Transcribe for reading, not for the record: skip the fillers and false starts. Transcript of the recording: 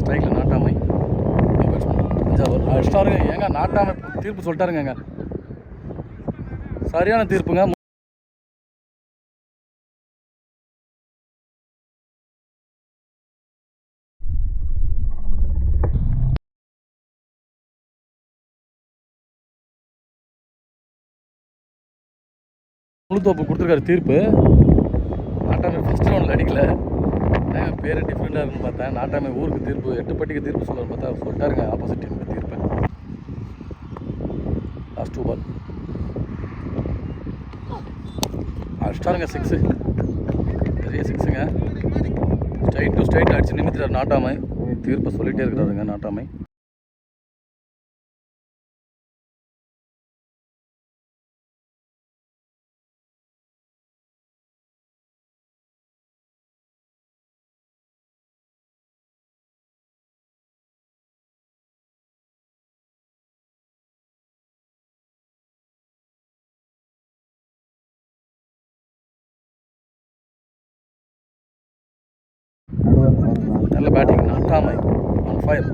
ஸ்ட்ரைக்கில் நாட்டாமை தஞ்சாவூர் அடிச்சிட்டாருங்க. ஏங்க நாட்டாமை தீர்ப்பு சொல்லிட்டாருங்க. சரியான தீர்ப்புங்க. முழுத்தோப்பு கொடுத்துருக்காரு தீர்ப்பு. நாட்டாமை ஃபஸ்ட் ரவுண்டில் அடிக்கல. பேர் டிஃப்ரெண்ட்டாக இருக்குன்னு பார்த்தேன். நாட்டாமை ஊருக்கு தீர்ப்பு 8 பட்டிக்கு தீர்ப்பு சொல்லுன்னு பார்த்தா சொல்லிட்டாருங்க ஆப்போசிட் டீமுக்கு தீர்ப்பு. லாஸ்ட் 2 பால் அடிச்சிட்டாருங்க. 6 பெரிய 6ங்க. ஸ்ட்ரைட் டு ஸ்ட்ரைட் அடிச்சு நிமித்திட்டார் நாட்டாமை. தீர்ப்பை சொல்லிகிட்டே இருக்கிறாருங்க நாட்டாமை. நல்ல பேட்டிங் நாட்டாமை ஆன் ஃபயர்.